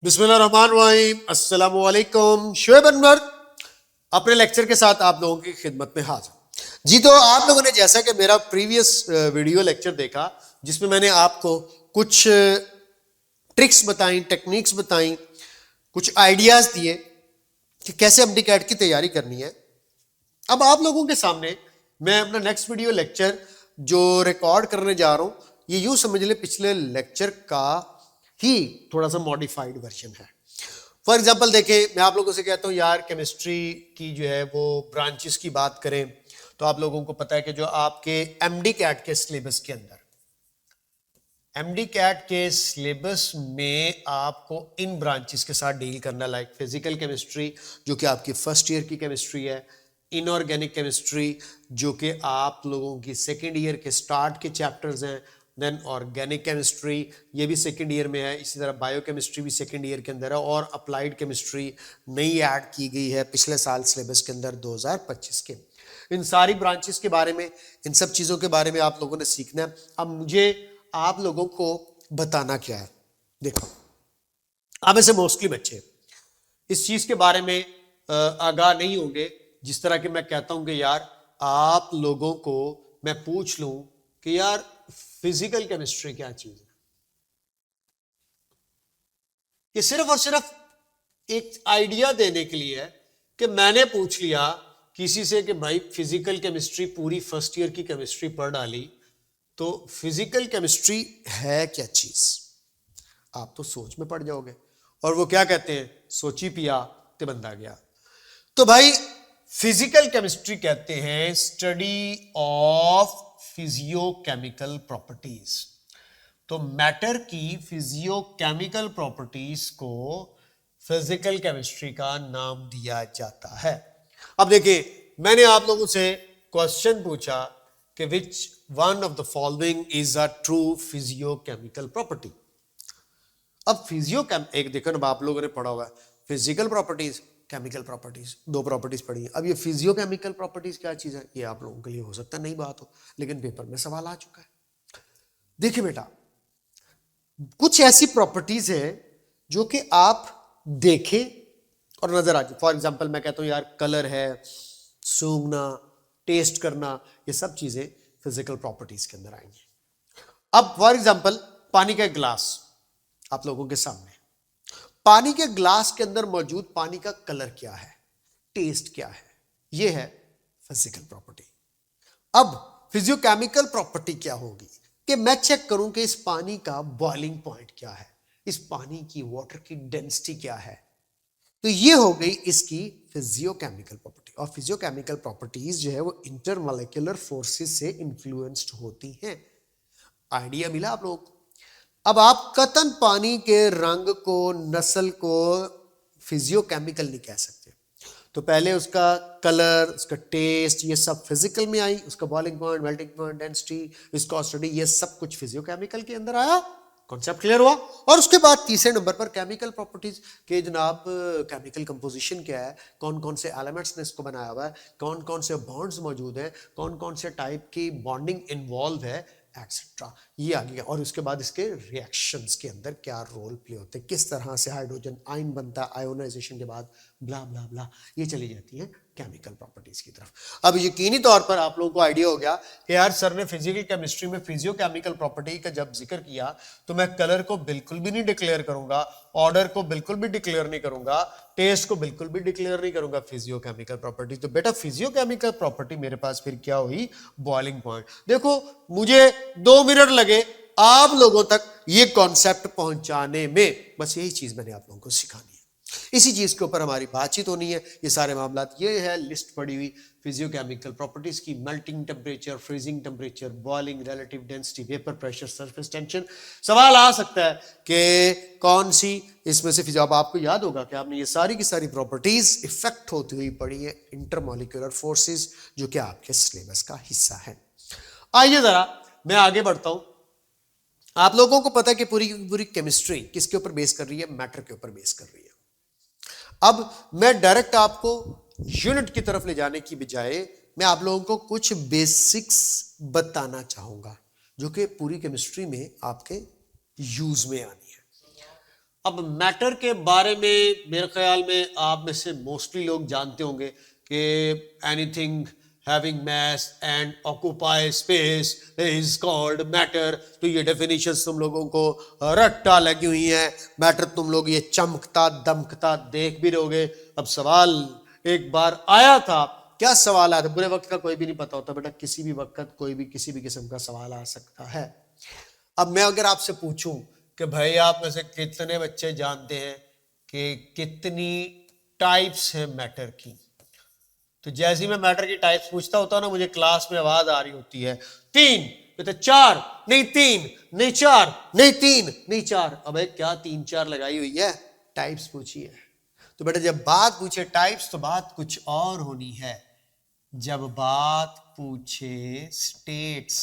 बिस्मिल्लाहिर्रहमानिर्रहीम, अस्सलाम वालेकुम। शोएब अनवर अपने लेक्चर के साथ आप लोगों की खिदमत में हाजिर जी। तो आप लोगों ने जैसा कि मेरा प्रीवियस वीडियो लेक्चर देखा जिसमें मैंने आपको कुछ ट्रिक्स बताई, टेक्निक्स बताई, कुछ आइडियाज दिए कि कैसे एमडी-कैट की तैयारी करनी है। अब आप लोगों के सामने मैं अपना नेक्स्ट वीडियो लेक्चर जो रिकॉर्ड करने जा रहा हूं, ये यूं समझ ले पिछले लेक्चर का ही थोड़ा सा मॉडिफाइड वर्जन है। फॉर एग्जाम्पल देखिए, मैं आप लोगों से कहता हूं यार केमिस्ट्री की जो है वो ब्रांचेस की बात करें तो आप लोगों को पता है कि जो आपके एमडी-कैट के सिलेबस के अंदर, एमडी-कैट के सिलेबस में आपको इन ब्रांचेस के साथ डील करना, लाइक फिजिकल केमिस्ट्री जो कि आपकी फर्स्ट ईयर की केमिस्ट्री है, इनऑर्गेनिक केमिस्ट्री जो कि आप लोगों की सेकेंड ईयर के स्टार्ट के चैप्टर्स हैं, देन ऑर्गेनिक केमिस्ट्री ये भी सेकेंड ईयर में है, इसी तरह बायोकेमिस्ट्री भी सेकेंड ईयर के अंदर है, और अप्लाइड केमिस्ट्री नई ऐड की गई है पिछले साल सिलेबस के अंदर 2025 के। इन सारी ब्रांचेस के बारे में, इन सब चीज़ों के बारे में आप लोगों ने सीखना है। अब मुझे आप लोगों को बताना क्या है, देखो आप में से मोस्टली बच्चे इस चीज़ के बारे में आगाह नहीं होंगे, जिस तरह कि मैं कहता हूं कि यार आप लोगों को मैं पूछ लूं कि यार फिजिकल केमिस्ट्री क्या चीज है। ये सिर्फ और सिर्फ एक आइडिया देने के लिए है कि मैंने पूछ लिया किसी से कि भाई फिजिकल केमिस्ट्री पूरी फर्स्ट ईयर की केमिस्ट्री पढ़ डाली, तो फिजिकल केमिस्ट्री है क्या चीज, आप तो सोच में पड़ जाओगे। और वो क्या कहते हैं, सोची पिया ते बंदा गया। तो भाई फिजिकल केमिस्ट्री कहते हैं स्टडी ऑफ फिजियोकेमिकल प्रॉपर्टीज। तो मैटर की फिजियोकेमिकल प्रॉपर्टीज को फिजिकल केमिस्ट्री का नाम दिया जाता है। अब देखिए, मैंने आप लोगों से क्वेश्चन पूछा कि which one of the following is a true physiochemical property. अब फिजियोकेम एक देखो ना, आप लोगों ने पढ़ा हुआ है फिजिकल प्रॉपर्टीज, केमिकल प्रॉपर्टीज, दो प्रॉपर्टीज पढ़ी है। अब ये फिजियोकेमिकल प्रॉपर्टीज क्या चीज है, ये आप लोगों के लिए हो सकता है नई बात हो, लेकिन पेपर में सवाल आ चुका है। देखिए बेटा, कुछ ऐसी प्रॉपर्टीज है जो कि आप देखें और नजर आ जाए। फॉर एग्जाम्पल मैं कहता हूं यार कलर है, सूंघना, टेस्ट करना, ये सब चीजें फिजिकल प्रॉपर्टीज के अंदर आएंगी। अब फॉर एग्जाम्पल पानी का ग्लास आप लोगों के सामने, पानी के ग्लास के अंदर मौजूद पानी का कलर क्या है, टेस्ट क्या है, यह है फिजिकल प्रॉपर्टी। अब फिजियोकेमिकल प्रॉपर्टी क्या होगी कि मैं चेक करूं कि इस पानी का बॉइलिंग पॉइंट क्या है, इस पानी की वाटर की डेंसिटी क्या है। तो ये हो गई इसकी फिजियोकेमिकल प्रॉपर्टी। और फिजियोकेमिकल प्रॉपर्टीज जो है वो इंटरमॉलिक्यूलर फोर्सेस से इन्फ्लुएंस्ड होती हैं। आइडिया मिला आप लोगों को। अब आप कतन पानी के रंग को, नस्ल को फिजियोकेमिकल नहीं कह सकते। तो पहले उसका कलर, उसका टेस्ट, ये सब फिजिकल में आई, उसका boiling point, melting point, density, viscosity, ये सब कुछ फिजियोकेमिकल के अंदर आया। कॉन्सेप्ट क्लियर हुआ। और उसके बाद तीसरे नंबर पर केमिकल प्रॉपर्टीज के जनाब केमिकल कंपोजिशन क्या है, कौन कौन से एलिमेंट्स ने इसको बनाया हुआ है, कौन कौन से बॉन्ड्स मौजूद हैं, कौन कौन से टाइप की बॉन्डिंग इन्वॉल्व है, एक्सेट्रा, ये आ गया। और उसके बाद इसके रिएक्शंस के अंदर क्या रोल प्ले होते हैं, किस तरह से हाइड्रोजन आयन बनता है आयोनाइजेशन के बाद, ब्ला ब्ला ब्ला, ये चली जाती है केमिकल प्रॉपर्टीज की तरफ। अब यकीनी तौर पर आप लोगों को आइडिया हो गया कि यार सर ने फिजिकल केमिस्ट्री में फिजियोकेमिकल प्रॉपर्टी का जब जिक्र किया तो मैं कलर को बिल्कुल भी नहीं डिक्लेयर करूंगा, ऑर्डर को बिल्कुल भी डिक्लेयर नहीं करूंगा, टेस्ट को बिल्कुल भी डिक्लेयर नहीं करूंगा, फिजियोकेमिकल प्रॉपर्टी। तो बेटा फिजियोकेमिकल प्रॉपर्टी मेरे पास फिर क्या हुई, बॉइलिंग पॉइंट। देखो मुझे 2 मिनट लगे आप लोगों तक ये कॉन्सेप्ट पहुंचाने में, बस यही चीज मैंने आप लोगों को सिखानी है, इसी चीज के ऊपर हमारी बातचीत होनी है। ये सारे मामला, ये है लिस्ट पड़ी हुई फिजियोकेमिकल प्रॉपर्टीज की, melting temperature, freezing temperature, boiling, relative density, vapour pressure, surface tension. सवाल आ सकता है कि कौन सी इसमें से, जब आपको याद होगा कि आपने ये सारी की सारी प्रॉपर्टीज इफेक्ट होती हुई पढ़ी है इंटरमॉलिक्यूलर फोर्सेस, जो कि आपके सिलेबस का हिस्सा है। आइए जरा मैं आगे बढ़ता हूं। आप लोगों को पता है कि पूरी पूरी केमिस्ट्री किसके ऊपर बेस कर रही है, मैटर के ऊपर बेस कर रही है। अब मैं डायरेक्ट आपको यूनिट की तरफ ले जाने की बजाय मैं आप लोगों को कुछ बेसिक्स बताना चाहूंगा जो कि पूरी केमिस्ट्री में आपके यूज में आनी है। अब मैटर के बारे में मेरे ख्याल में आप में से मोस्टली लोग जानते होंगे कि anything having mass and occupy space is called matter। तो ये डेफिनेशन तुम लोगों को रट्टा लगी हुई है। मैटर तुम लोग ये चमकता दमकता देख भी रहोगे। अब सवाल एक बार आया था, क्या सवाल आया था? बुरे वक्त का कोई भी नहीं पता होता बेटा, किसी भी वक्त कोई भी किसी भी किस्म का सवाल आ सकता है। अब मैं अगर आपसे पूछूं कि भाई आप में से कितने बच्चे जानते हैं कि कितनी टाइप्स है मैटर की, तो जैसे ही मैं मैटर की टाइप्स पूछता होता ना, मुझे क्लास में आवाज आ रही होती है 3, तो 4 नहीं, 3 नहीं, 4 नहीं, 3 नहीं, 4। अबे क्या 3 4 लगाई हुई है? टाइप्स पूछी है। तो बेटा जब बात पूछे टाइप्स तो बात कुछ और होनी है। जब बात पूछे स्टेट्स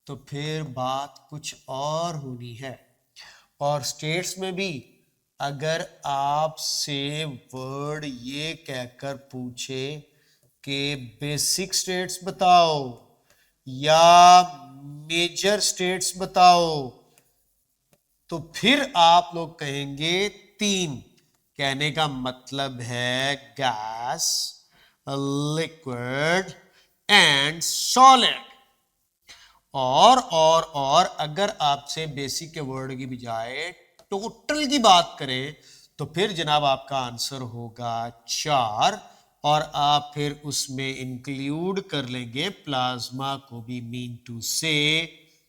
तो फिर बात कुछ और होनी है। और स्टेट्स में भी अगर आपसे वर्ड ये कहकर पूछे कि बेसिक स्टेट्स बताओ या मेजर स्टेट्स बताओ, तो फिर आप लोग कहेंगे 3। कहने का मतलब है गैस, लिक्विड एंड सॉलिड। और अगर आपसे बेसिक के वर्ड की बजाय टोटल की बात करें तो फिर जनाब आपका आंसर होगा 4। और आप फिर उसमें इंक्लूड कर लेंगे प्लाज्मा को भी। मीन टू से,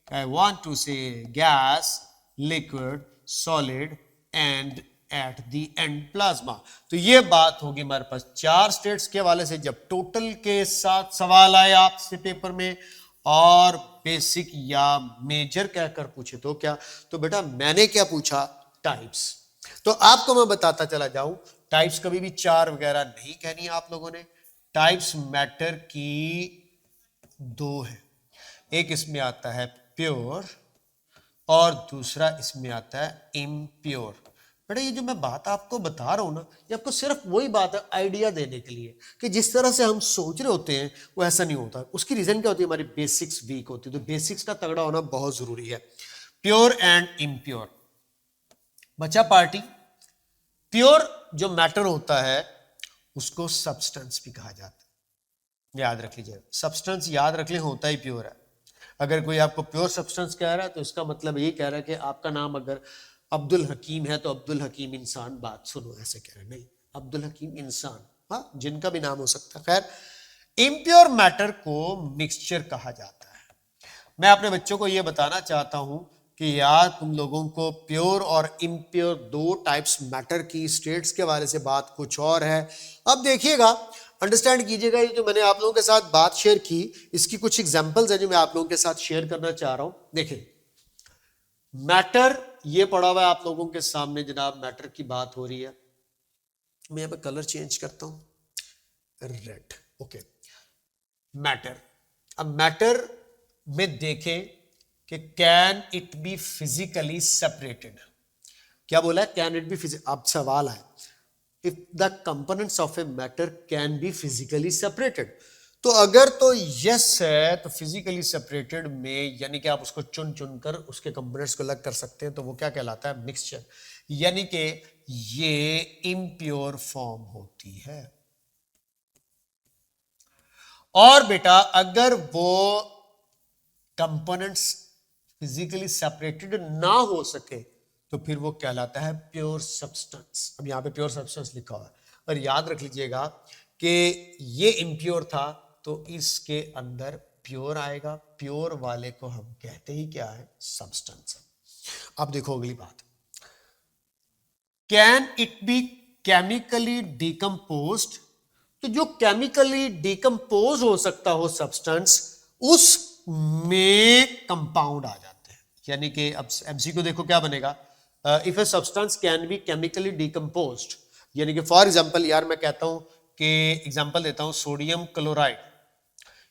आई वांट टू से gas, liquid, solid and at the end plasma. तो ये बात होगी हमारे पास 4 स्टेट्स के हवाले से। जब टोटल के साथ सवाल आए आपसे पेपर में और बेसिक या मेजर कहकर पूछे तो क्या, तो बेटा मैंने क्या पूछा? टाइप्स। तो आपको मैं बताता चला जाऊं, टाइप्स कभी भी 4 वगैरह नहीं कहनी आप लोगों ने। टाइप्स मैटर की 2 है। एक इसमें आता है प्योर और दूसरा इसमें आता है इम्प्योर। बेटा ये जो मैं बात आपको बता रहा हूं ना, ये आपको सिर्फ वही बात है आइडिया देने के लिए कि जिस तरह से हम सोच रहे होते हैं वो ऐसा नहीं होता। उसकी रीजन क्या होती है? हमारी बेसिक्स वीक होती है। तो बेसिक्स का तगड़ा होना बहुत जरूरी है। Pure and impure. बचा पार्टी। प्योर जो मैटर होता है उसको सब्सटेंस भी कहा जाता है। याद रख लीजिए, सब्सटेंस याद रख ले, होता ही प्योर है। अगर कोई आपको प्योर सब्सटेंस कह रहा है तो इसका मतलब ये कह रहा है कि आपका नाम अगर अब्दुल हकीम है तो अब्दुल हकीम इंसान बात सुनो, ऐसे कह रहा है। नहीं, अब्दुल हकीम इंसान, हाँ, जिनका भी नाम हो सकता है। खैर, इम्प्योर मैटर को मिक्सचर कहा जाता है। मैं अपने बच्चों को यह बताना चाहता हूं कि यार तुम लोगों को प्योर और इम्प्योर 2 टाइप्स मैटर की स्टेट्स के बारे से बात कुछ और है। अब देखिएगा, अंडरस्टैंड कीजिएगा, ये जो मैंने आप लोगों के साथ बात शेयर की, इसकी कुछ एग्जांपल्स है जो मैं आप लोगों के साथ शेयर करना चाह रहा हूं। देखिए, मैटर ये पड़ा हुआ है आप लोगों के सामने जनाब। मैटर की बात हो रही है। मैं यहां पे कलर चेंज करता हूं, रेड। Okay, matter. अब मैटर में देखें कि can it be physically separated. क्या बोला है? Can it be physical. अब सवाल है, if the components of a matter can be physically separated, तो अगर तो यस है तो फिजिकली सेपरेटेड में यानी कि आप उसको चुन चुन कर उसके कंपोनेंट्स को अलग कर सकते हैं, तो वो क्या कहलाता है? मिक्सचर। यानी कि ये इम्प्योर फॉर्म होती है। और बेटा अगर वो कंपोनेंट्स फिजिकली सेपरेटेड ना हो सके तो फिर वो कहलाता है प्योर सब्सटेंस। अब यहां पे प्योर सब्सटेंस लिखा हुआ है, और याद रख लीजिएगा कि ये इम्प्योर था तो इसके अंदर प्योर आएगा। प्योर वाले को हम कहते ही क्या है? सब्सटेंस। अब देखो अगली बात, can it be chemically decomposed. तो जो केमिकली डिकम्पोज हो सकता हो सब्सटेंस, उसमें कंपाउंड आ जाते हैं। यानी कि अब एमसीक्यू देखो क्या बनेगा, if a substance can be chemically decomposed, यानी कि फॉर एग्जांपल यार मैं कहता हूं कि एग्जांपल देता हूं, सोडियम क्लोराइड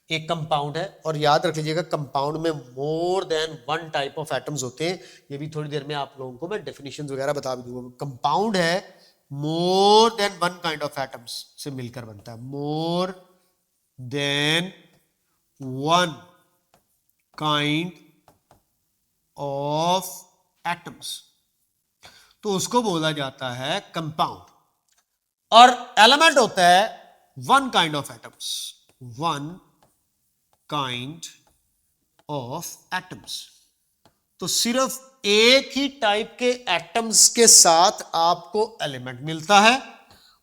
एक कंपाउंड है। और याद रख लीजिएगा कंपाउंड में more than 1 type of atoms होते हैं। ये भी थोड़ी देर में आप लोगों को मैं डेफिनेशंस वगैरह बता भी दूंगा। कंपाउंड है more than 1 kind of atoms से मिलकर बनता है। More than 1 kind of atoms. तो उसको बोला जाता है कंपाउंड। और एलिमेंट होता है one kind of atoms, one kind of atoms. तो सिर्फ एक ही टाइप के एटम्स के साथ आपको एलिमेंट मिलता है,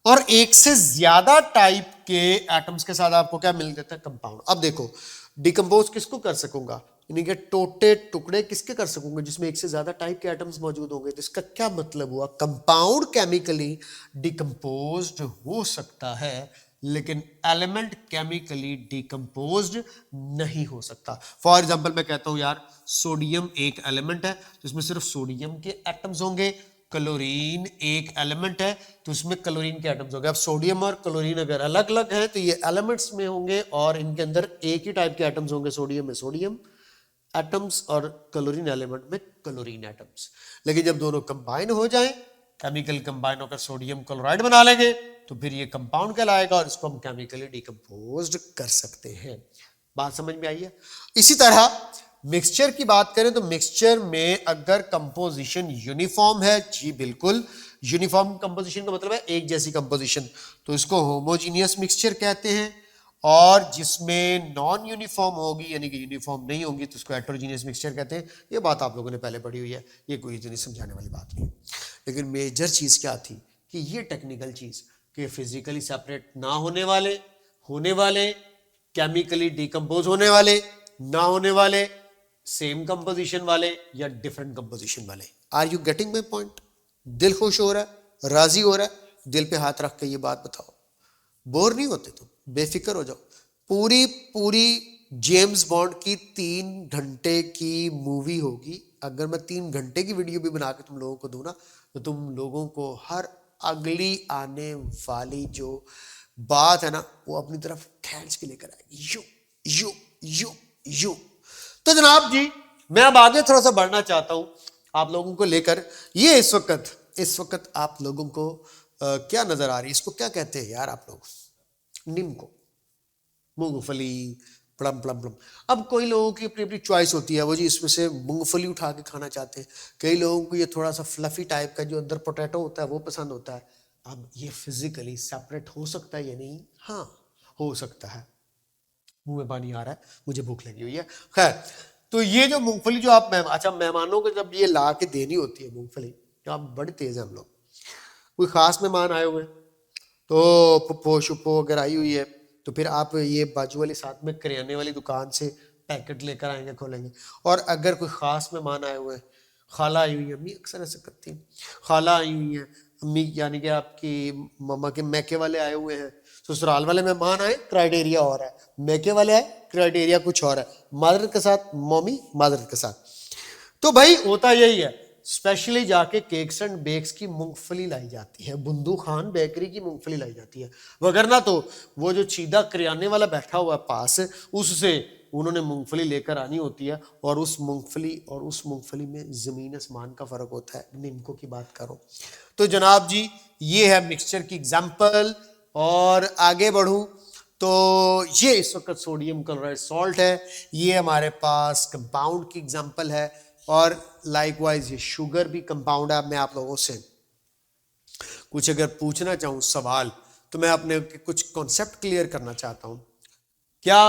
और एक से ज्यादा टाइप के एटम्स के साथ आपको क्या मिल जाता है, कंपाउंड। अब देखो, डिकम्पोज किसको कर सकूंगा, यानी कि टोटे टुकड़े किसके कर सकूंगा, जिसमें एक से ज्यादा टाइप के एटम्स मौजूद होंगे। तो इसका क्या मतलब हुआ, कंपाउंड केमिकली डिकम्पोज्ड हो सकता है, लेकिन एलिमेंट केमिकली डिकम्पोज्ड नहीं हो सकता। फॉर एग्जाम्पल मैं कहता हूं यार सोडियम एक एलिमेंट है, तो इसमें सिर्फ सोडियम के एटम्स होंगे। क्लोरीन एक एलिमेंट है, तो इसमें क्लोरीन के एटम्स होंगे। अब सोडियम और क्लोरीन अगर अलग अलग हैं तो ये एलिमेंट्स में होंगे, और इनके अंदर एक ही टाइप के एटम्स होंगे, सोडियम में सोडियम एटम्स और क्लोरीन एलिमेंट में क्लोरीन एटम्स। लेकिन जब दोनों कंबाइन हो जाएं, केमिकल कंबाइन होकर सोडियम क्लोराइड बना लेंगे, तो फिर ये कंपाउंड कहलाएगा, और इसको हम केमिकली डिकम्पोज्ड कर सकते हैं। बात समझ में आई है। इसी तरह मिक्सचर की बात करें तो मिक्सचर में अगर कंपोजिशन यूनिफॉर्म है, जी बिल्कुल, यूनिफॉर्म कंपोजिशन का मतलब है एक जैसी कंपोजिशन, तो इसको होमोजीनियस मिक्सचर कहते हैं। और जिसमें नॉन यूनिफॉर्म होगी, यानी कि यूनिफॉर्म नहीं होगी, तो उसको हेटेरोजीनियस मिक्सचर कहते हैं। ये बात आप लोगों ने पहले पढ़ी हुई है, ये कोई इतनी समझाने वाली बात नहीं है। लेकिन मेजर चीज क्या थी कि ये टेक्निकल चीज कि फिजिकली सेपरेट ना होने वाले केमिकली डिकम्पोज होने वाले, ना होने वाले, सेम कंपोजिशन वाले या डिफरेंट कंपोजिशन वाले। Are you getting my point? दिल खुश हो रहा है, राजी हो रहा है? दिल पे हाथ रख के ये बात बताओ, बोर नहीं होते तुम, बेफिक्र हो जाओ। पूरी पूरी जेम्स बॉन्ड की 3 घंटे की मूवी होगी, अगर मैं 3 घंटे की वीडियो भी बना के तुम लोगों को दूं ना, तो तुम लोगों को हर अगली आने वाली जो बात है ना, वो अपनी तरफ खींच के लेकर आएगी, यू यू यू यू। तो जनाब जी, मैं अब आगे थोड़ा सा बढ़ना चाहता हूं आप लोगों को लेकर। ये इस वक्त आप लोगों को क्या नजर आ रही है, इसको क्या कहते हैं यार आप लोग, नीम को, मूंगफली, प्लम प्लम प्लम। अब कोई लोगों की अपनी अपनी चॉइस होती है, वो जी इसमें से मूंगफली उठा के खाना चाहते हैं। कई लोगों को ये थोड़ा सा फ्लफी टाइप का जो अंदर पोटैटो होता है वो पसंद होता है। अब ये फिजिकली सेपरेट हो सकता है या नहीं? हाँ, हो सकता है। मुंह में पानी आ रहा है, मुझे भूख लगी हुई है। खैर, तो ये जो मूंगफली जो आप अच्छा मेहमानों को जब ये ला के देनी होती है मूंगफली, तो आप बड़े तेज हैं हम लोग, कोई खास मेहमान आए हुए हैं, तो पप्पो शुप्पो अगर आई हुई है, तो फिर आप ये बाजू वाली साथ में करियाने वाली दुकान से पैकेट लेकर आएंगे, खोलेंगे। और अगर कोई ख़ास मेहमान आए हुए हैं, खाला आई हुई है, अम्मी अक्सर ऐसे करती हैं, खाला आई हुई है, अम्मी यानी कि आपकी मम्मा के मैके वाले आए हुए हैं, ससुराल वाले मेहमान आए, क्राइटेरिया और है, मैके वाले आए, क्राइटेरिया कुछ और है, मादरत के साथ, मम्मी मादरत के साथ। तो भाई होता यही है, स्पेशली जाके केक्स एंड बेक्स की मूंगफली लाई जाती है, बुंदू खान बेकरी की मूंगफली लाई जाती है। वगरना तो वो जो चीदा करियाने वाला बैठा हुआ है पास, उससे उन्होंने मूंगफली लेकर आनी होती है, और उस मूंगफली में जमीन आसमान का फर्क होता है। निम्को की बात करो तो जनाब जी, ये है मिक्सचर की एग्जाम्पल। और आगे बढ़ूं तो ये इस वक्त सोडियम क्लोराइड सॉल्ट है, ये हमारे पास कंपाउंड की एग्जाम्पल है। और लाइकवाइज ये शुगर भी कंपाउंड है। मैं आप लोगों से कुछ अगर पूछना चाहूं सवाल, तो मैं अपने कुछ कॉन्सेप्ट क्लियर करना चाहता हूं। क्या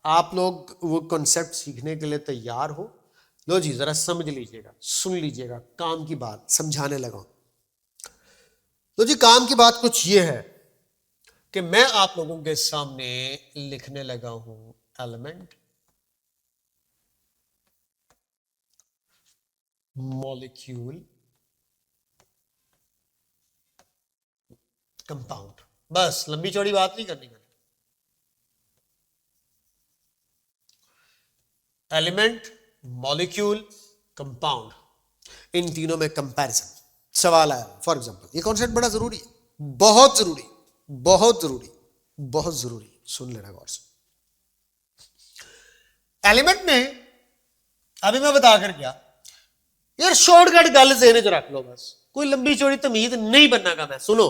आप लोग वो कॉन्सेप्ट सीखने के लिए तैयार हो? लो जी, जरा समझ लीजिएगा, सुन लीजिएगा, काम की बात समझाने लगा। तो जी काम की बात कुछ ये है कि मैं आप लोगों के सामने लिखने लगा हूं एलिमेंट, मॉलिक्यूल, कंपाउंड। बस लंबी चौड़ी बात नहीं करनी मैंने। एलिमेंट, मॉलिक्यूल, कंपाउंड, इन तीनों में कंपैरिजन सवाल आया। फॉर एग्जांपल, ये कॉन्सेप्ट बड़ा जरूरी है, बहुत जरूरी, बहुत जरूरी, बहुत जरूरी, सुन लेना गौर से। एलिमेंट में अभी मैं बता कर गया यार, शॉर्टकट गल ज़हन च रख लो, बस कोई लंबी चौड़ी तमीज नहीं बनना का। मैं सुनो,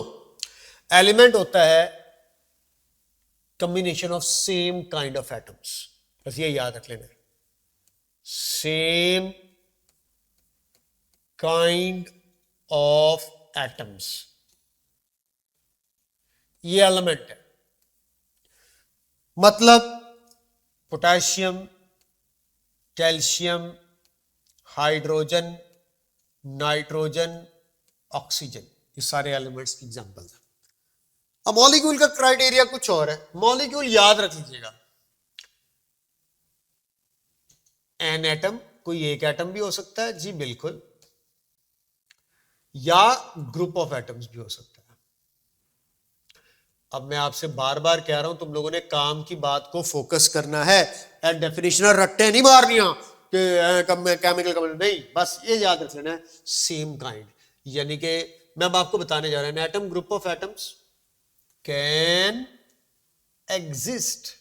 एलिमेंट होता है combination of same kind of atoms, बस ये याद रख लेना, सेम काइंड ऑफ एटम्स, ये एलिमेंट है। मतलब potassium, calcium, hydrogen, nitrogen, oxygen, ये सारे एलिमेंट्स की एग्जांपल्स हैं। अब मॉलिक्यूल का क्राइटेरिया कुछ और है। मॉलिक्यूल याद रख लीजिएगा, एन एटम, कोई एक एटम भी हो सकता है जी, बिल्कुल, या ग्रुप ऑफ एटम्स भी हो सकता है। अब मैं आपसे बार बार कह रहा हूं, तुम लोगों ने काम की बात को फोकस करना है, डेफिनेशन रट्टे नहीं मारनिया कि केमिकल का नहीं, बस ये याद रख लेना है, सेम काइंड। यानी कि मैं अब आपको बताने जा रहा हूं, atom group of atoms can exist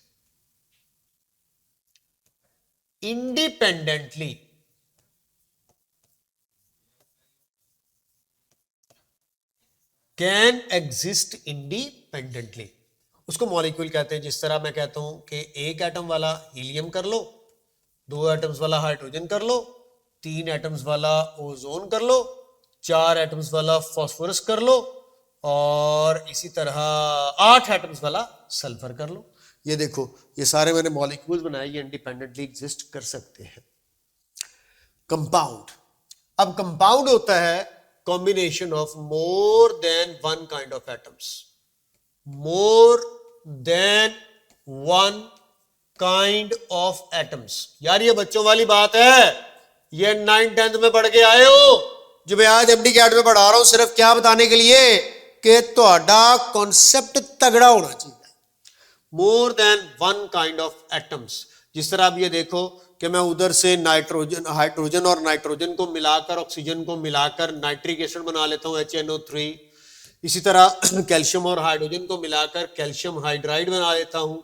independently, can exist independently, उसको मॉलिक्यूल कहते हैं। जिस तरह मैं कहता हूं कि एक एटम वाला हीलियम कर लो, 2 एटम्स वाला हाइड्रोजन कर लो, 3 एटम्स वाला ओजोन कर लो, 4 एटम्स वाला फास्फोरस कर लो, और इसी तरह 8 एटम्स वाला सल्फर कर लो। ये देखो, ये सारे मैंने मॉलिक्यूल्स बनाए, ये इंडिपेंडेंटली एग्जिस्ट कर सकते हैं। कंपाउंड, अब कंपाउंड होता है combination of more than one kind of atoms, more than one kind of atoms. यार ये बच्चों वाली बात है, ये 9th 10th में पढ़ के आए हो, जो मैं आज एमडी कैट में पढ़ा रहा हूं, सिर्फ क्या बताने के लिए कि ਤੁਹਾਡਾ कॉन्सेप्ट तगड़ा होना चाहिए। More than one kind of atoms. जिस तरह आप ये देखो कि मैं उधर से नाइट्रोजन, हाइड्रोजन और नाइट्रोजन को मिलाकर, ऑक्सीजन को मिलाकर नाइट्रिक एसिड बना लेता हूं HNO3। इसी तरह कैल्शियम और हाइड्रोजन को मिलाकर कैल्शियम हाइड्राइड बना लेता हूं।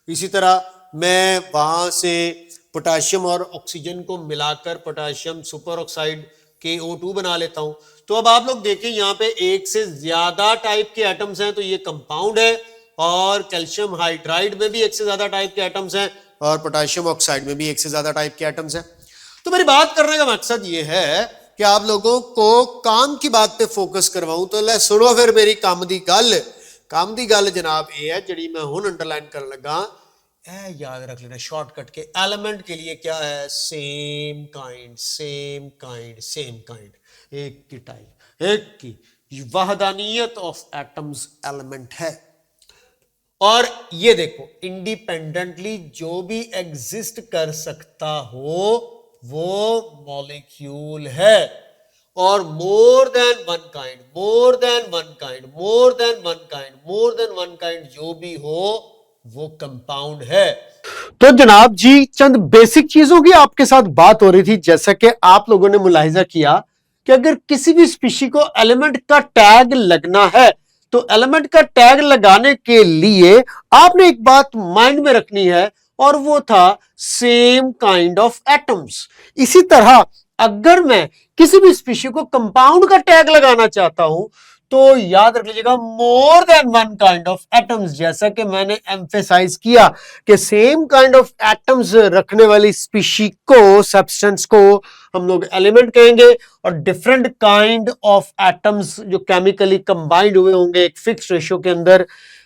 इसी तरह मैं वहां से पोटेशियम और ऑक्सीजन को मिलाकर पोटेशियम सुपर ऑक्साइड KO2 बना लेता हूं। तो अब आप लोग देखें, यहाँ पे एक से ज्यादा टाइप के एटम्स हैं, तो ये कंपाउंड है, और कैल्शियम हाइड्राइड में भी एक से ज्यादा टाइप के एटम्स हैं, और पोटेशियम ऑक्साइड में भी एक से ज्यादा टाइप के एटम्स हैं। तो मेरी बात करने का मकसद ये है कि आप लोगों को काम की बात पे फोकस करवाऊं। तो ले सुनो फिर मेरी काम दी गल। काम दी गल जनाब ये है, जी मैं हुण अंडरलाइन कर लगा, याद रख लेना शॉर्टकट के एलिमेंट के लिए क्या है, same kind, same kind, same kind, एक की टाइप, एक की वहदानियत ऑफ एटम्स एलिमेंट है। और ये देखो, इंडिपेंडेंटली जो भी एग्जिस्ट कर सकता हो वो मॉलिक्यूल है, और more than one kind, more than one kind, more than one kind, more than one kind जो भी हो वो कंपाउंड है। तो जनाब जी, चंद बेसिक चीजों की आपके साथ बात हो रही थी। जैसा कि आप लोगों ने मुलाहिजा किया कि अगर किसी भी स्पीशी को एलिमेंट का टैग लगना है, तो एलिमेंट का टैग लगाने के लिए आपने एक बात माइंड में रखनी है, और वो था सेम काइंड ऑफ एटम्स। इसी तरह अगर मैं किसी भी स्पीशी को कंपाउंड का टैग लगाना चाहता हूं, तो याद रख लीजिएगा more than one kind of atoms. जैसा कि मैंने एम्फेसाइज किया कि सेम काइंड ऑफ एटम्स रखने वाली स्पीशी को, सब्सटेंस को हम लोग एलिमेंट कहेंगे, और डिफरेंट काइंड ऑफ एटम्स जो केमिकली कंबाइंड हुए होंगे एक फिक्स रेशियो के अंदर,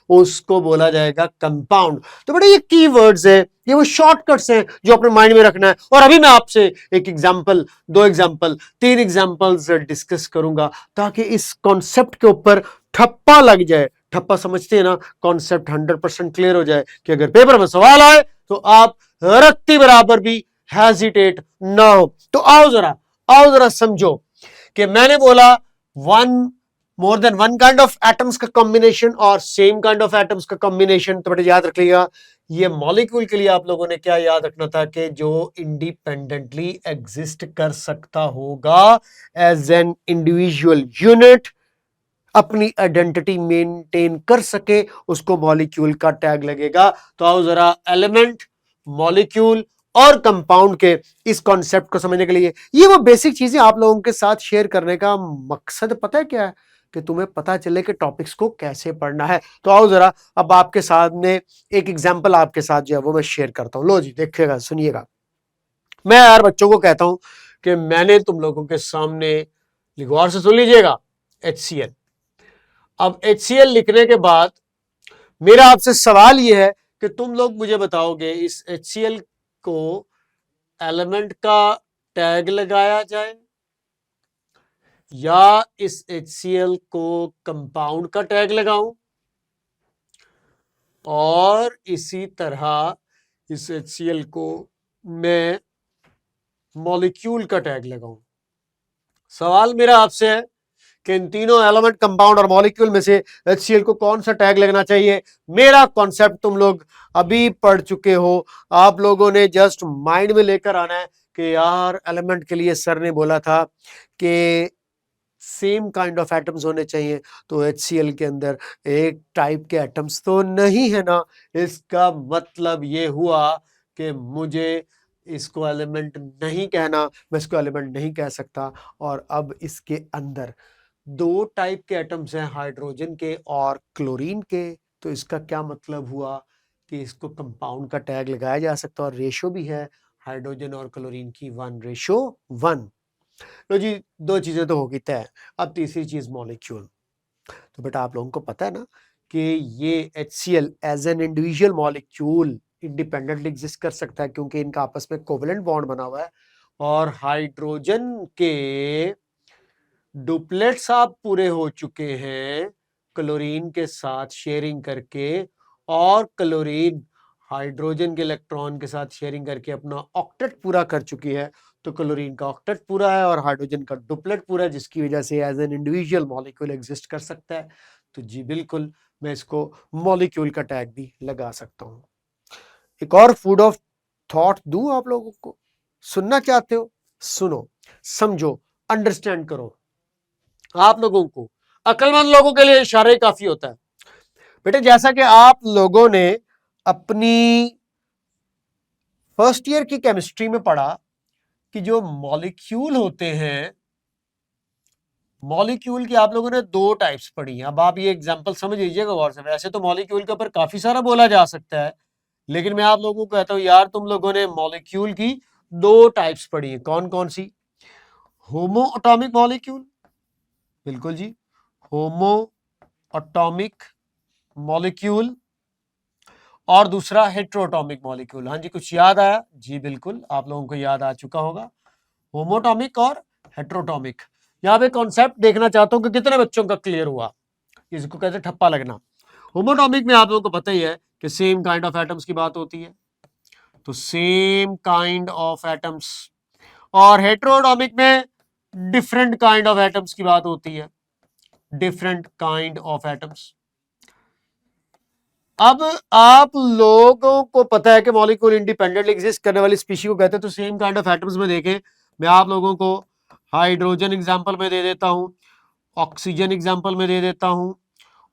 उसको बोला जाएगा कंपाउंड। तो बेटा ये कीवर्ड्स है, ये वो शॉर्टकट्स हैं जो अपने माइंड में रखना है। और अभी मैं आपसे एक एग्जांपल, 2 एग्जांपल, 3 एग्जांपल्स डिस्कस करूंगा, ताकि इस कॉन्सेप्ट के ऊपर ठप्पा लग जाए। ठप्पा समझते हैं ना, कॉन्सेप्ट 100% क्लियर हो जाए कि अगर पेपर में सवाल आए तो आप रत्ती बराबर भी हेजिटेट ना हो। तो आओ जरा समझो कि मैंने बोला one, more than one kind of atoms का कॉम्बिनेशन और सेम काइंड ऑफ एटम्स का कॉम्बिनेशन। तो बेटा याद रख लिया, ये मॉलिक्यूल के लिए आप लोगों ने क्या याद रखना था कि जो इंडिपेंडेंटली एग्जिस्ट कर सकता होगा एज एन इंडिविजुअल यूनिट, अपनी आइडेंटिटी मेंटेन कर सके, उसको मॉलिक्यूल का टैग लगेगा। तो आओ जरा एलिमेंट, मॉलिक्यूल और कंपाउंड के इस कॉन्सेप्ट को समझने के लिए, ये वो बेसिक चीजें आप लोगों के साथ शेयर करने का मकसद पता है क्या है, कि तुम्हें पता चले कि टॉपिक्स को कैसे पढ़ना है। तो आओ जरा अब आपके सामने एक एग्जांपल आपके साथ जो है वो मैं शेयर करता हूं। लो जी देखिएगा, सुनिएगा। मैं यार बच्चों को कहता हूं कि मैंने तुम लोगों के सामने गौर से सुन लीजिएगा, HCl। अब HCl लिखने के बाद मेरा आपसे सवाल यह है कि तुम लोग मुझे बताओगे इस HCl को एलिमेंट का टैग लगाया जाए या इस HCl को कंपाउंड का टैग लगाऊं, और इसी तरह इस HCl को मैं मॉलिक्यूल का टैग लगाऊं। सवाल मेरा आपसे है कि इन तीनों एलिमेंट, कंपाउंड और मॉलिक्यूल में से HCl को कौन सा टैग लगना चाहिए। मेरा कॉन्सेप्ट तुम लोग अभी पढ़ चुके हो, आप लोगों ने जस्ट माइंड में लेकर आना है कि यार एलिमेंट के लिए सर ने बोला था कि सेम काइंड ऑफ एटम्स होने चाहिए, तो HCl के अंदर एक टाइप के एटम्स तो नहीं है ना। इसका मतलब ये हुआ कि मुझे इसको एलिमेंट नहीं कहना, मैं इसको एलिमेंट नहीं कह सकता। और अब इसके अंदर दो टाइप के एटम्स हैं, हाइड्रोजन के और क्लोरीन के। तो इसका क्या मतलब हुआ कि इसको कंपाउंड का टैग लगाया जा सकता है, और रेशो भी है हाइड्रोजन और क्लोरीन की 1:1। तो जी दो चीजें तो होगी तय। अब तीसरी चीज मॉलिक्यूल। तो बेटा आप लोगों को पता है ना कि ये HCl as an individual molecule independently exist कर सकता है, क्योंकि इनका आपस में कोवेलेंट बॉन्ड बना हुआ है, और हाइड्रोजन के डुप्लेट्स आप पूरे हो चुके हैं क्लोरीन के साथ शेयरिंग करके, और क्लोरीन हाइड्रोजन के इलेक्ट्रॉन के साथ शेयरिंग करके अपना ऑक्टेट पूरा कर चुकी है। तो क्लोरीन का ऑक्टेट पूरा है और हाइड्रोजन का डुप्लेट पूरा है, जिसकी वजह से as an individual molecule exist कर सकता है। तो जी बिल्कुल मैं इसको मॉलिक्यूल का टैग भी लगा सकता हूं। एक और फूड ऑफ थॉट दूं आप लोगों को, सुनना चाहते हो? सुनो, समझो, अंडरस्टैंड करो। आप लोगों को, अक्लमंद लोगों के लिए इशारा ही काफी होता है। बेटे जैसा कि आप लोगों ने अपनी फर्स्ट ईयर की केमिस्ट्री में पढ़ा कि जो मॉलिक्यूल होते हैं, मॉलिक्यूल की आप लोगों ने दो टाइप्स पढ़ी हैं। अब आप ये एग्जांपल समझ लीजिएगा गौर से। वैसे तो मॉलिक्यूल के ऊपर काफी सारा बोला जा सकता है, लेकिन मैं आप लोगों को कहता हूं यार तुम लोगों ने मॉलिक्यूल की दो टाइप्स पढ़ी है। कौन कौन सी? होमो एटॉमिक मॉलिक्यूल, बिल्कुल जी, होमो एटॉमिक मॉलिक्यूल, और दूसरा हेट्रोएटॉमिक मॉलिक्यूल। हाँ जी, कुछ याद आया? जी बिल्कुल, आप लोगों को याद आ चुका होगा, होमोटॉमिक और हेट्रोटॉमिक। यहां पे कॉन्सेप्ट देखना चाहता हूं कि कितने बच्चों का क्लियर हुआ। इसको कहते हैं ठप्पा लगना। होमोटॉमिक में आप लोगों को पता ही है कि सेम काइंड ऑफ एटम्स की बात होती है, तो सेम काइंड ऑफ एटम्स। और हेट्रोटॉमिक में डिफरेंट काइंड ऑफ एटम्स की बात होती है, डिफरेंट काइंड ऑफ एटम्स। अब आप लोगों को पता है कि मॉलिक्यूल इंडिपेंडेंटली एग्जिस्ट करने वाली स्पीशी को कहते हैं। तो सेम काइंड ऑफ एटम्स में देखें, मैं आप लोगों को हाइड्रोजन एग्जांपल में दे देता हूं, ऑक्सीजन एग्जांपल में दे देता हूं,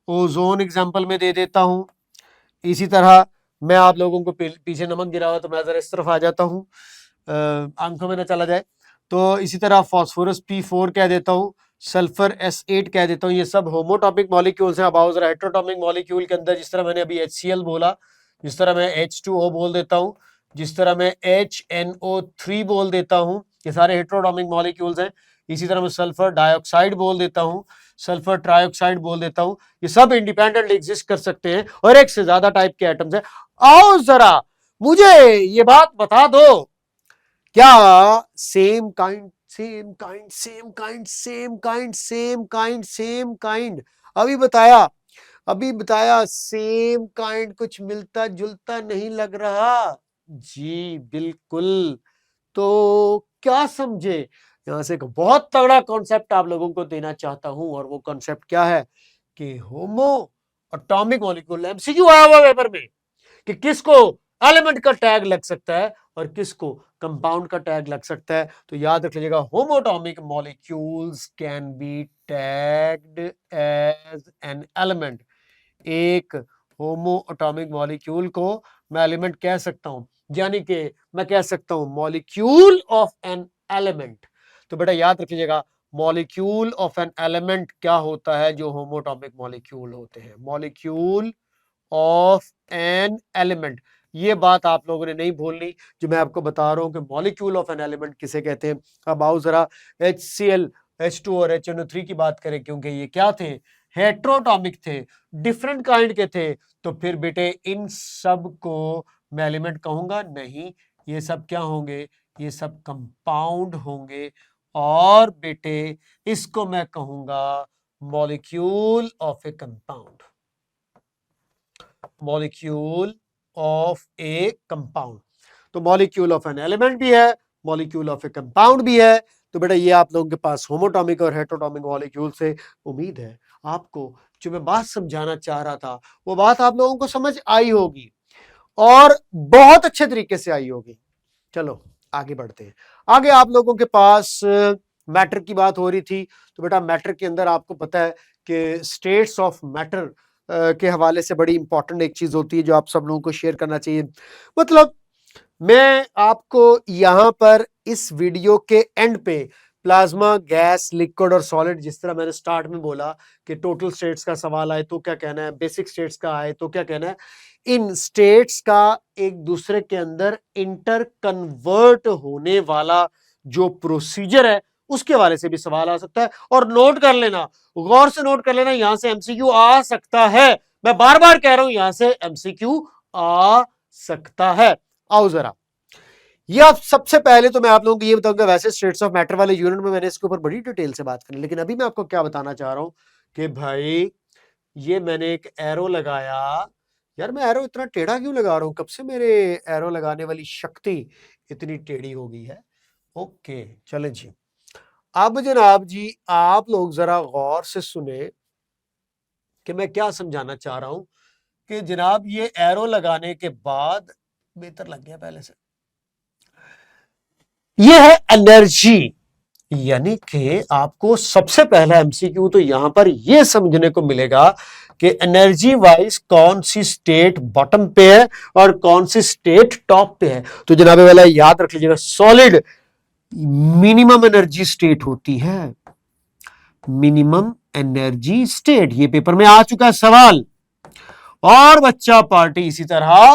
ओजोन एग्जांपल में दे देता हूं। इसी तरह मैं आप लोगों को पीछे नमक गिरा हुआ तो मैं जरा इस तरफ आ जाता हूं, आंखों में ना चला जाए। तो इसी तरह फास्फोरस P4 कह देता हूं, सल्फर S8 कह देता हूं। ये सब होमोटॉपिक मॉलिक्यूल्स हैं। अब आओ जरा हेट्रोटॉपिक मॉलिक्यूल के अंदर, जिस तरह मैंने अभी HCl बोला, जिस तरह मैं H2O बोल देता हूं, जिस तरह मैं HNO3 बोल देता हूं, ये सारे हेट्रोटॉपिक मॉलिक्यूल्स हैं। इसी तरह मैं सल्फर डाइऑक्साइड बोल देता हूं, सल्फर ट्राइऑक्साइड बोल देता हूं। ये सब इंडिपेंडेंटली एग्जिस्ट कर सकते हैं और एक से ज्यादा टाइप के एटम्स हैं। आओ जरा मुझे ये बात बता दो, क्या same kind, same kind, same kind, same kind, same kind, same kind, अभी बताया, अभी बताया, सेम काइंड कुछ मिलता जुलता नहीं लग रहा? जी बिल्कुल। तो क्या समझे? यहां से एक बहुत तगड़ा कॉन्सेप्ट आप लोगों को देना चाहता हूं, और वो कॉन्सेप्ट क्या है कि होमो एटॉमिक मॉलिक्यूल, MCQ आया हुआ पेपर में कि किसको एलिमेंट का टैग लग सकता है और किसको कंपाउंड का टैग लग सकता है। तो याद रख लीजिएगा, homoatomic molecules can be tagged as an element. एक होमो एटॉमिक मॉलिक्यूल को मैं एलिमेंट कह सकता हूं, यानी कि मैं कह सकता हूं मॉलिक्यूल ऑफ एन एलिमेंट। तो बेटा याद रख लीजिएगा, मॉलिक्यूल ऑफ एन एलिमेंट क्या होता है? जो होमोटॉमिक मॉलिक्यूल होते हैं, मॉलिक्यूल ऑफ एन एलिमेंट। ये बात आप लोगों ने नहीं भूलनी जो मैं आपको बता रहा हूं कि मॉलिक्यूल ऑफ एन एलिमेंट किसे कहते हैं। अब आओ जरा HCl H2 और HNO3 की बात करें, क्योंकि ये क्या थे, हेट्रोटॉमिक थे, डिफरेंट काइंड के थे, तो फिर बेटे इन सब को मैं एलिमेंट कहूंगा नहीं, ये सब क्या होंगे, ये सब कंपाउंड होंगे, और बेटे इसको मैं कहूंगा molecule of A compound, molecule of A compound. तो मॉलिक्यूल ऑफ एन एलिमेंट भी है, मॉलिक्यूल ऑफ ए कंपाउंड भी है। तो बेटा ये आप लोगों के पास होमोटॉमिक और हेटेरोटॉमिक मॉलिक्यूल से उम्मीद है आपको जो मैं बात समझाना चाह रहा था वो बात आप लोगों को समझ आई होगी, और बहुत अच्छे तरीके से आई होगी। चलो आगे बढ़ते हैं। आगे आप लोगों के पास मैटर की बात हो रही थी, तो बेटा मैटर के अंदर आपको पता है कि स्टेट्स ऑफ मैटर के हवाले से बड़ी इंपॉर्टेंट एक चीज होती है जो आप सब लोगों को शेयर करना चाहिए। मतलब मैं आपको यहां पर इस वीडियो के एंड पे प्लाज्मा, गैस, लिक्विड और सॉलिड, जिस तरह मैंने स्टार्ट में बोला कि टोटल स्टेट्स का सवाल आए तो क्या कहना है, बेसिक स्टेट्स का आए तो क्या कहना है, इन स्टेट्स का एक दूसरे के अंदर इंटर कन्वर्ट होने वाला जो प्रोसीजर है उसके हवाले से भी सवाल आ सकता है। और नोट कर लेना, गौर से नोट कर लेना, यहां से एमसीक्यू आ सकता है। मैं बार बार कह रहा हूं यहां से एमसीक्यू आ सकता है। आओ जरा, ये आप सबसे पहले तो मैं आप लोगों को ये बताऊंगा, वैसे स्टेट्स ऑफ मैटर वाले यूनिट में मैंने इसके ऊपर बड़ी डिटेल से बात करनी, लेकिन अभी मैं आपको क्या बताना चाह रहा हूं कि भाई ये मैंने एक एरो लगाया, यार मैं एरो इतना टेढ़ा क्यों लगा रहा हूं, कब से मेरे एरो लगाने वाली शक्ति इतनी टेढ़ी हो गई है। ओके चलें जी, अब जनाब जी आप लोग जरा गौर से सुने कि मैं क्या समझाना चाह रहा हूं कि जनाब ये एरो लगाने के बाद, बेहतर लग गया पहले से, ये है एनर्जी। यानी कि आपको सबसे पहला एमसीक्यू तो यहां पर यह समझने को मिलेगा कि एनर्जी वाइज कौन सी स्टेट बॉटम पे है और कौन सी स्टेट टॉप पे है। तो जनाब वाला याद रख लीजिएगा, सॉलिड मिनिमम एनर्जी स्टेट होती है, मिनिमम एनर्जी स्टेट, ये पेपर में आ चुका है सवाल। और बच्चा पार्टी इसी तरह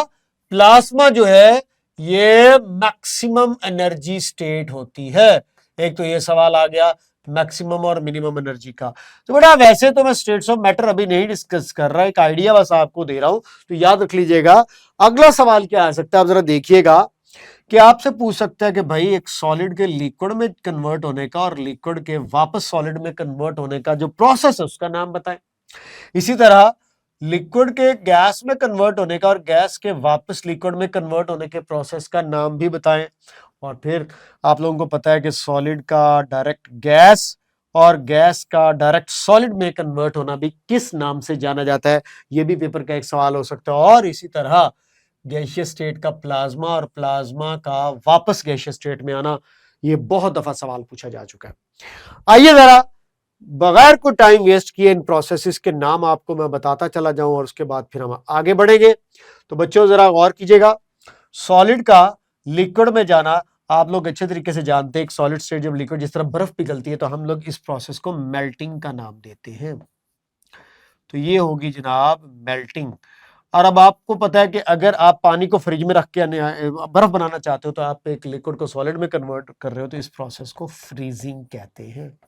प्लाज्मा जो है ये मैक्सिमम एनर्जी स्टेट होती है। एक तो ये सवाल आ गया मैक्सिमम और मिनिमम एनर्जी का। तो बेटा वैसे तो मैं स्टेट्स ऑफ मैटर अभी नहीं डिस्कस कर रहा, एक आइडिया बस आपको दे रहा हूं, तो याद रख लीजिएगा। अगला सवाल क्या आ सकता है, आप जरा देखिएगा कि आपसे पूछ सकता है कि भाई एक सॉलिड के लिक्विड में कन्वर्ट होने का और लिक्विड के वापस सॉलिड में कन्वर्ट होने का जो प्रोसेस है उसका नाम बताएं। इसी तरह लिक्विड के गैस में कन्वर्ट होने का और गैस के वापस लिक्विड में कन्वर्ट होने के प्रोसेस का नाम भी बताएं। और फिर आप लोगों को पता है कि सॉलिड का डायरेक्ट गैस और गैस का डायरेक्ट सॉलिड में कन्वर्ट होना भी किस नाम से जाना जाता है, यह भी पेपर का एक सवाल हो सकता है। और इसी तरह गैसियस स्टेट का प्लाज्मा और प्लाज्मा का वापस गैसियस स्टेट में आना, यह बहुत दफा सवाल पूछा जा चुका है। आइए जरा बगैर कोई टाइम वेस्ट किए इन प्रोसेसेस के नाम आपको मैं बताता चला जाऊं और उसके बाद फिर हम आगे बढ़ेंगे। तो बच्चों जरा गौर कीजिएगा, सॉलिड का लिक्विड में जाना आप लोग अच्छे तरीके से जानते हैं। एक सॉलिड स्टेट जब लिक्विड, जिस तरह बर्फ पिघलती है, तो हम लोग इस प्रोसेस को मेल्टिंग का नाम देते हैं। तो ये होगी जनाब मेल्टिंग। और अब आपको पता है कि अगर आप पानी को फ्रिज में रख के बर्फ बनाना चाहते हो तो आप एक लिक्विड को सॉलिड में कन्वर्ट कर रहे हो, तो इस प्रोसेस को फ्रीजिंग कहते हैं।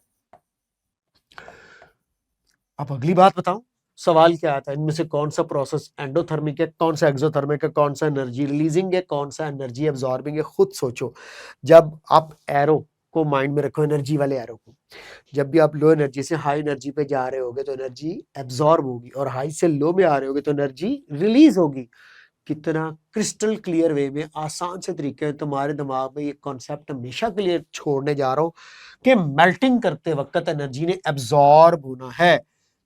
अब अगली बात बताऊं, सवाल क्या आता है, इनमें से कौन सा प्रोसेस एंडोथर्मिक है, कौन सा एक्सोथर्मिक है, कौन सा एनर्जी रिलीजिंग है, कौन सा एनर्जी एब्जॉर्बिंग है। खुद सोचो, जब आप एरो को माइंड में रखो, एनर्जी वाले एरो को, जब भी आप लो एनर्जी से हाई एनर्जी पे जा रहे होगे तो एनर्जी एब्जॉर्ब होगी, और हाई से लो में आ रहे होगे तो एनर्जी रिलीज होगी। कितना क्रिस्टल क्लियर वे में आसान से तरीके में तुम्हारे दिमाग में ये कॉन्सेप्ट हमेशा के लिए छोड़ने जा रहा हूं कि मेल्टिंग करते वक्त एनर्जी ने एब्जॉर्ब होना है।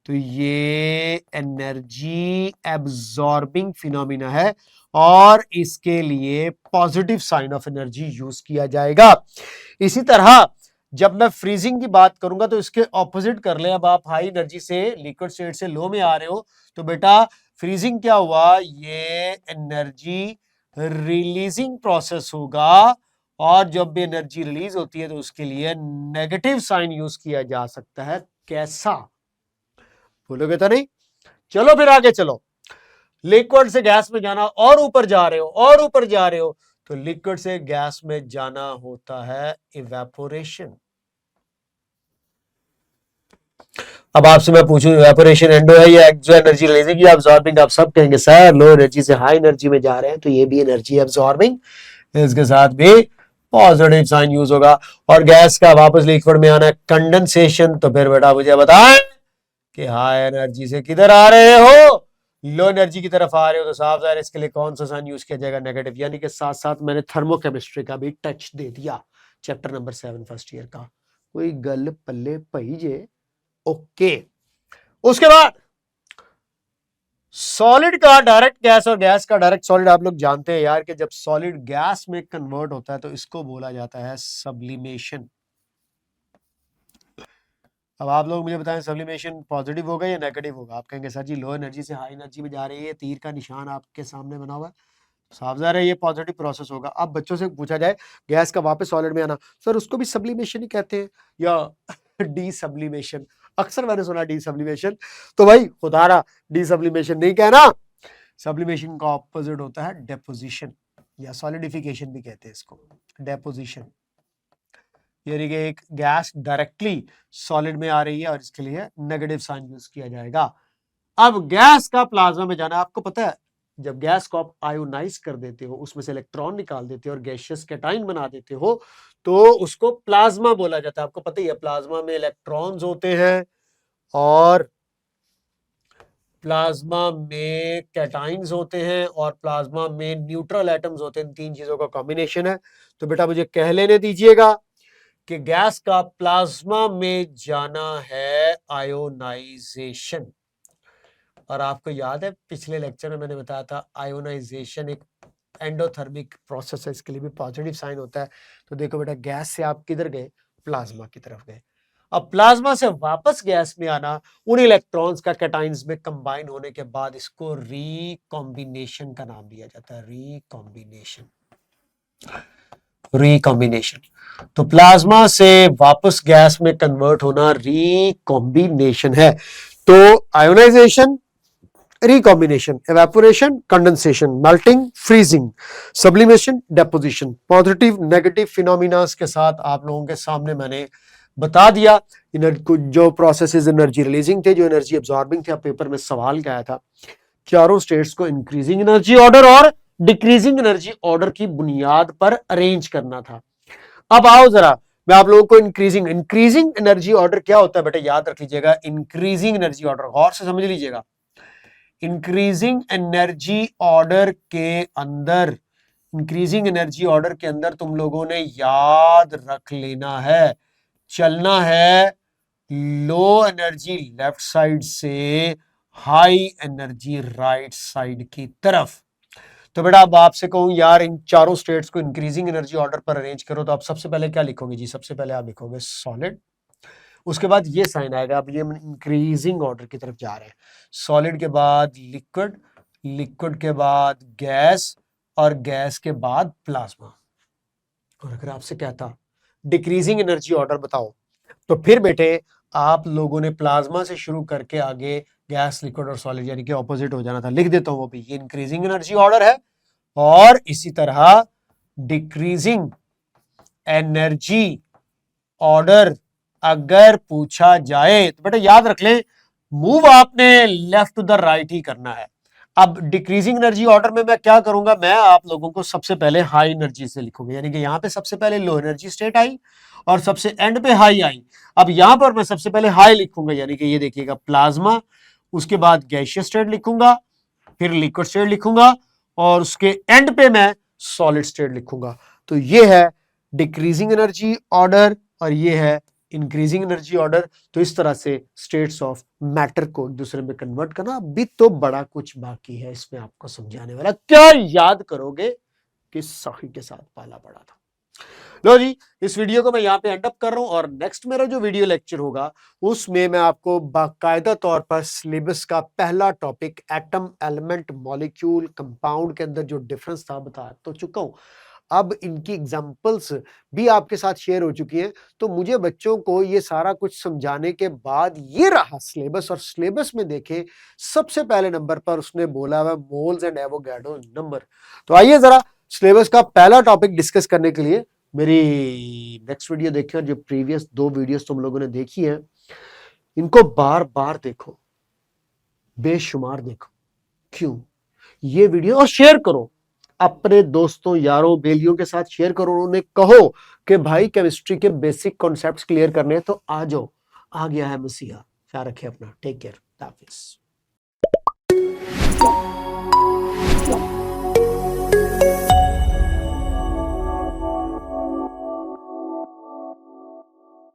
तो ये एनर्जी एब्जॉर्बिंग फिनोमिना है और इसके लिए positive sign of energy use किया जाएगा। इसी तरह जब मैं फ्रीजिंग की बात करूंगा तो इसके ऑपोजिट कर ले। अब आप हाई एनर्जी से लिक्विड स्टेट से लो में आ रहे हो तो बेटा फ्रीजिंग क्या हुआ, ये एनर्जी रिलीजिंग प्रोसेस होगा। और जब भी एनर्जी रिलीज होती है तो उसके लिए नेगेटिव साइन यूज किया जा सकता है। कैसा, भूलोगे तो नहीं। चलो फिर आगे चलो, लिक्विड से गैस में जाना, और ऊपर जा रहे हो और ऊपर जा रहे हो तो लिक्विड से गैस में जाना होता है इवेपोरेशन। अब आपसे मैं पूछूं इवेपोरेशन एंडो है या एक्सो एनर्जी रिलीजिंग या अब्सॉर्बिंग, आप सब कहेंगे सर लो एनर्जी से हाई एनर्जी में जा रहे हैं तो ये भी एनर्जी अब्सॉर्बिंग, इसके साथ भी पॉजिटिव साइन यूज होगा। और गैस का वापस लिक्विड में आना है कंडेंसेशन, तो फिर बेटा मुझे बताएं कि हाई एनर्जी से किधर आ रहे हो, लो एनर्जी की तरफ आ रहे हो, तो साफ जाहिर इसके लिए कौन सा साइन यूज किया जाएगा, नेगेटिव। यानी कि साथ साथ मैंने थर्मोकेमिस्ट्री का भी टच दे दिया चैप्टर नंबर 7 फर्स्ट ईयर का। कोई गल पल्ले पई जे? ओके। उसके बाद सॉलिड का डायरेक्ट गैस और गैस का डायरेक्ट सॉलिड, आप लोग जानते हैं यार कि जब सॉलिड गैस में कन्वर्ट होता है तो इसको बोला जाता है सब्लिमेशन। अब आप लोग मुझे बताएं सब्लिमेशन पॉजिटिव होगा या नेगेटिव होगा? आप कहेंगे सर जी लो एनर्जी से हाई एनर्जी में जा रही है, तीर का निशान आपके सामने बना हुआ है, साफ ज़ाहिर है ये पॉजिटिव प्रोसेस होगा। अब बच्चों से पूछा जाए गैस का वापस सॉलिड में आना, सर उसको भी सब्लिमेशन ही कहते हैं या डी सब्लिमेशन? अक्सर मैंने सुना डी सब्लिमेशन, तो भाई खुदारा डी सब्लिमेशन नहीं कहना, सब्लिमेशन का ऑपोजिट होता है डेपोजिशन या सॉलिडिफिकेशन भी कहते हैं इसको, डेपोजिशन। यानी कि एक गैस डायरेक्टली सॉलिड में आ रही है और इसके लिए नेगेटिव साइन यूज किया जाएगा। अब गैस का प्लाज्मा में जाना, आपको पता है जब गैस को आप आयोनाइज कर देते हो, उसमें से इलेक्ट्रॉन निकाल देते हो और गैसियस कैटाइन बना देते हो, तो उसको प्लाज्मा बोला जाता है। आपको पता ही है प्लाज्मा में इलेक्ट्रॉन्स होते हैं और प्लाज्मा में कैटाइन्स होते हैं और प्लाज्मा में न्यूट्रल एटम्स होते हैं, इन तीन चीजों का कॉम्बिनेशन है। तो बेटा मुझे कह लेने दीजिएगा कि गैस का प्लाज्मा में जाना है आयोनाइजेशन। और आपको याद है पिछले लेक्चर में मैंने बताया था आयोनाइजेशन एक एंडोथर्मिक प्रोसेस है, इसके लिए भी पॉजिटिव साइन होता है। तो देखो बेटा गैस से आप किधर गए, प्लाज्मा की तरफ गए। अब प्लाज्मा से वापस गैस में आना, उन इलेक्ट्रॉन्स का कैटाइन्स में कंबाइन होने के बाद इसको रिकॉम्बिनेशन का नाम दिया जाता है, रिकॉम्बिनेशन, रिकॉम्बिनेशन। तो प्लाज्मा से वापस गैस में कन्वर्ट होना रिकॉम्बिनेशन है। तो ionisation, recombination, evaporation, condensation, melting, freezing, sublimation, deposition, positive negative phenomena के साथ आप लोगों के सामने मैंने बता दिया। जो प्रोसेसेस एनर्जी रिलीजिंग थे, जो एनर्जी एब्जॉर्बिंग थे, पेपर में सवाल क्या आया था, चारों स्टेट्स को इंक्रीजिंग एनर्जी ऑर्डर और डिक्रीजिंग एनर्जी ऑर्डर की बुनियाद पर अरेंज करना था। अब आओ जरा मैं आप लोगों को इंक्रीजिंग एनर्जी ऑर्डर क्या होता है बेटा याद रख लीजिएगा। इंक्रीजिंग एनर्जी ऑर्डर गौर से समझ लीजिएगा। इंक्रीजिंग एनर्जी ऑर्डर के अंदर, इंक्रीजिंग एनर्जी ऑर्डर के अंदर तुम लोगों ने याद रख लेना है, चलना है लो एनर्जी लेफ्ट साइड से हाई एनर्जी राइट साइड की तरफ। तो बेटा अब आपसे कहूं यार इन चारों स्टेट्स को इंक्रीजिंग एनर्जी ऑर्डर पर अरेंज करो, तो आप सबसे पहले क्या लिखोगे जी? सबसे पहले आप लिखोगे सॉलिड, उसके बाद ये साइन आएगा, अब ये इंक्रीजिंग ऑर्डर की तरफ जा रहे हैं। सॉलिड के बाद लिक्विड, लिक्विड के बाद गैस और गैस के बाद प्लाज्मा। और अगर आपसे कहता डिक्रीजिंग एनर्जी ऑर्डर बताओ, तो फिर बेटे आप लोगों ने प्लाज्मा से शुरू करके आगे गैस, लिक्विड और सॉलिड यानी कि ऑपोजिट हो जाना था। लिख देता हूं वो भी, ये इंक्रीजिंग एनर्जी ऑर्डर है। और इसी तरह डिक्रीजिंग एनर्जी ऑर्डर अगर पूछा जाए तो बेटा याद रख ले मूव आपने लेफ्ट टू द राइट ही करना है। अब डिक्रीजिंग एनर्जी ऑर्डर में मैं क्या करूंगा, मैं आप लोगों को सबसे पहले हाई एनर्जी से लिखूंगा, यानी कि यहां पे सबसे पहले लो एनर्जी स्टेट आई और सबसे एंड पे हाई आई। अब यहां पर मैं सबसे पहले हाई लिखूंगा, यानी कि ये देखिएगा प्लाज्मा, उसके बाद गैसियस स्टेट लिखूंगा, फिर लिक्विड स्टेट लिखूंगा और उसके एंड पे मैं सॉलिड स्टेट लिखूंगा। तो ये है डिक्रीजिंग एनर्जी ऑर्डर और ये है इंक्रीजिंग एनर्जी ऑर्डर। तो इस तरह से स्टेट्स ऑफ मैटर को एक दूसरे में कन्वर्ट करना। अभी तो बड़ा कुछ बाकी है इसमें आपको समझाने वाला, क्या याद करोगे कि सही के साथ पाला पड़ा था। लो जी इस वीडियो को मैं यहाँ पे एंड अप कर रहा हूं और नेक्स्ट मेरा जो वीडियो लेक्चर होगा उसमें मैं आपको बाकायदा तौर पर सिलेबस का पहला topic atom, element, molecule, compound के अंदर जो डिफरेंस था बता तो चुका हूं। अब इनकी एग्जाम्पल्स भी आपके साथ शेयर हो चुकी हैं। तो मुझे बच्चों को ये सारा कुछ समझाने के बाद ये रहा सिलेबस, और सिलेबस में देखें सबसे पहले नंबर पर उसने बोला हुआ मोल्स एंड एवोगाड्रो नंबर। तो आइए जरा सिलेबस का पहला टॉपिक डिस्कस करने के लिए मेरी नेक्स्ट वीडियो देखिए और जो प्रीवियस 2 वीडियोस तुम लोगों ने देखी है इनको बार बार देखो, बेशुमार देखो। क्यों? ये वीडियो और शेयर करो अपने दोस्तों, यारों, बेलियों के साथ शेयर करो। उन्हें कहो कि भाई केमिस्ट्री के बेसिक कॉन्सेप्ट्स क्लियर करने हैं तो आ जाओ, आ गया है मसीहा। ख्याल रखिए अपना, टेक केयर, हाफिज।